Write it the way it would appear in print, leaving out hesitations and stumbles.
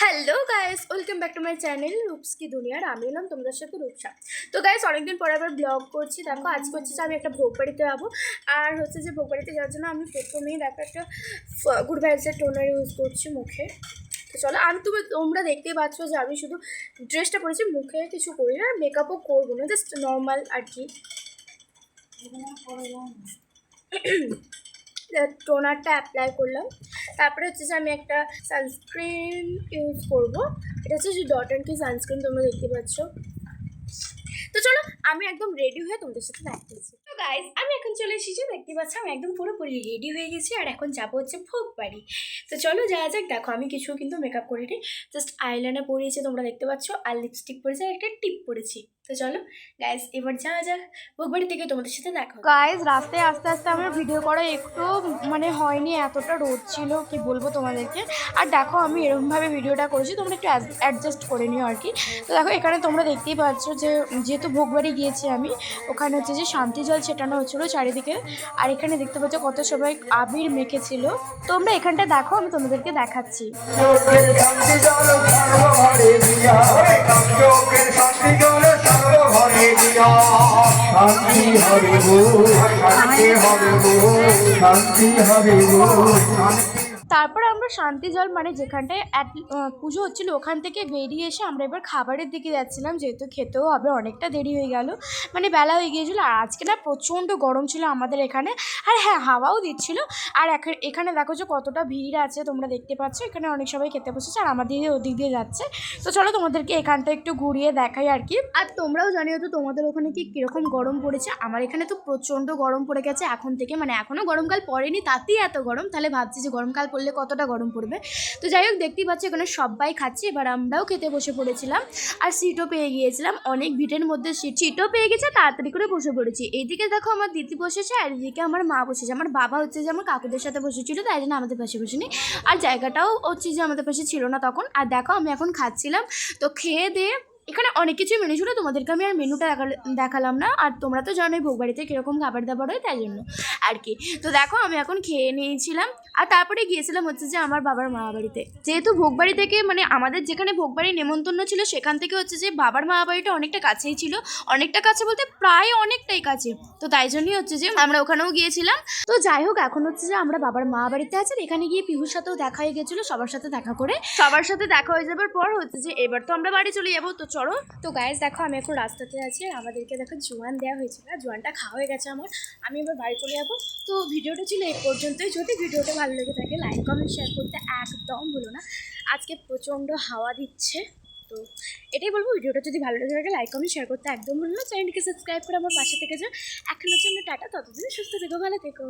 Hello guys, welcome back to my channel Roops কি দুনিয়ার। আমি এলাম তোমাদের সাথে রূপসা। তো গাইস, অনেকদিন পরে আবার ব্লগ করছি। দেখো, আজকে হচ্ছে যে আমি একটা ভোগ বাড়িতে যাবো। আর হচ্ছে যে ভোগ বাড়িতে যাওয়ার জন্য আমি প্রথমেই দেখো একটা গুড ভাইবসের টোনার ইউজ করছি মুখে। তো চলো, তোমরা দেখতেই পাচ্ছ যে আমি শুধু ড্রেসটা পরেছি, মুখে কিছু করি না, মেকআপও করবো না, জাস্ট নর্মাল আর কি। টোনারটা অ্যাপ্লাই করলাম। তারপরে হচ্ছে যে আমি একটা সানস্ক্রিন ইউজ করবো। এটা হচ্ছে যে ডট অ্যান্ড কি সানস্ক্রিন, তোমরা দেখতে পাচ্ছ। তো চলো, আমি একদম রেডি হয়ে তোমাদের সাথে দেখাচ্ছি। তো গাইজ, আমি এখন চলে এসেছি, দেখতে পাচ্ছ আমি একদম পুরোপুরি রেডি হয়ে গেছি। আর এখন যাবো হচ্ছে ভোগ বাড়ি। তো চলো যাওয়া যাক। দেখো, আমি কিছু কিন্তু মেকআপ করিনি, জাস্ট আইলাইনার পরিয়েছি, তোমরা দেখতে পাচ্ছ, আর লিপস্টিক পরেছি, আর একটা টিপ পরেছি। তো চলো গাইজ, এবার যাওয়া যাক ভোগ বাড়ি থেকে তোমাদের সাথে দেখা। গাইজ, রাস্তায় আস্তে আস্তে আমার ভিডিও করা একটু হয়নি, এতটা রোদ ছিল কি বলবো তোমাদেরকে। আর দেখো, আমি এরকমভাবে ভিডিওটা করেছি, তোমরা একটু অ্যাডজাস্ট করে নিও আর কি। তো দেখো, এখানে তোমরা দেখতেই পাচ্ছ যে যেহেতু ভোগবাড়ি গিয়েছি আমি, ওখানে হচ্ছে যে শান্তি জল ছেটানো হচ্ছিলো চারিদিকে। আর এখানে দেখতে পাচ্ছ কত সবাই আবির মেখেছিল। তোমরা এখানটা দেখো, আমি তোমাদেরকে দেখাচ্ছি। শান্তি হবে গো, শান্তি হবে গো, শান্তি হবে গো। তারপর আমরা শান্তি জল যেখানটায় পুজো হচ্ছিল ওখান থেকে বেরিয়ে এসে আমরা এবার খাবারের দিকে যাচ্ছিলাম, যেহেতু খেতেও হবে, অনেকটা দেরি হয়ে গেল, বেলা হয়ে গিয়েছিলো। আর আজকে না প্রচণ্ড গরম ছিল আমাদের এখানে। আর হ্যাঁ, হাওয়াও দিচ্ছিল। আর এখানে দেখো যে কতটা ভিড় আছে, তোমরা দেখতে পাচ্ছ, এখানে অনেক সবাই খেতে বসেছে, আর আমাদের ওদিক দিয়ে যাচ্ছে। তো চলো তোমাদেরকে এখানটা একটু ঘুরিয়ে দেখাই আর কি। আর তোমরাও জানিও তো তোমাদের ওখানে কীরকম গরম পড়েছে। আমার এখানে তো প্রচণ্ড গরম পড়ে গেছে এখন থেকে, এখনও গরমকাল পড়েনি, তাতেই এত গরম, তাহলে ভাবছি যে গরমকাল পড়লে কতটা গরম পড়বে। তো যাই হোক, দেখতেই পাচ্ছি এখানে সবাই খাচ্ছে, এবার আমরাও খেতে বসে পড়েছিলাম। আর সিটও পেয়ে গিয়েছিলাম, অনেক ভিড়ের মধ্যে সিটও পেয়ে গেছে, তাড়াতাড়ি করে বসে পড়েছি। এইদিকে দেখো আমার দিদি বসেছে, আর এদিকে আমার মা বসেছে। আমার বাবা হচ্ছে যে আমার কাকুদের সাথে বসেছিল, তাই জন্য আমাদের পাশে বসেনি। আর জায়গাটাও হচ্ছে যে আমাদের পাশে ছিল না তখন। আর দেখো, আমি এখন খাচ্ছিলাম। তো খেয়ে দিয়ে এখানে অনেক কিছুই মেনু ছিল, তোমাদেরকে আমি আর মেনুটা দেখালাম না। আর তোমরা তো জানোই ভোগ বাড়িতে কীরকম খাবার দাবার হয়, তাই জন্য আর কি। তো দেখো, আমি এখন খেয়ে নিয়েছিলাম। আর তারপরে গিয়েছিলাম হচ্ছে যে আমার বাবার মামা বাড়িতে। যেহেতু ভোগবাড়ি থেকে আমাদের যেখানে ভোগবাড়ি নেমন্তন্ন ছিল, সেখান থেকে হচ্ছে যে বাবার মামা বাড়িটা অনেকটা কাছেই ছিল। অনেকটা কাছে বলতে প্রায় অনেকটাই কাছে। তো তাই জন্যই হচ্ছে যে আমরা ওখানেও গিয়েছিলাম। তো যাই হোক, এখন হচ্ছে যে আমরা বাবার মামা বাড়িতে আছি। এখানে গিয়ে পিহুর সাথেও দেখা হয়ে গেছিলো, সবার সাথে দেখা করে, সবার সাথে দেখা হয়ে যাবার পর হচ্ছে যে এবার তো আমরা বাড়ি চলে যাবো। তো চলো। তো গাইজ দেখো, আমি এখন রাস্তাতে আছি, আর আমাদেরকে দেখো জোয়ান দেওয়া হয়েছিল, আর জোয়ানটা খাওয়া হয়ে গেছে আমার। আমি এবার বাড়ি চলে যাবো। তো ভিডিওটা ছিল এই পর্যন্তই। যদি ভিডিওটা ভালো লেগে থাকে, লাইক কমেন্ট শেয়ার করতে একদম ভুলো না। আজকে প্রচণ্ড হাওয়া দিচ্ছে, তো এটাই বলবো, ভিডিওটা যদি ভালো লেগে থাকে লাইক কমেন্ট শেয়ার করতে একদম ভুলো না। চ্যানেলটিকে সাবস্ক্রাইব করে আমার পাশে থেকে যা। এখনের জন্য টাটা, ততদিন সুস্থ থেকো, ভালো থেকো।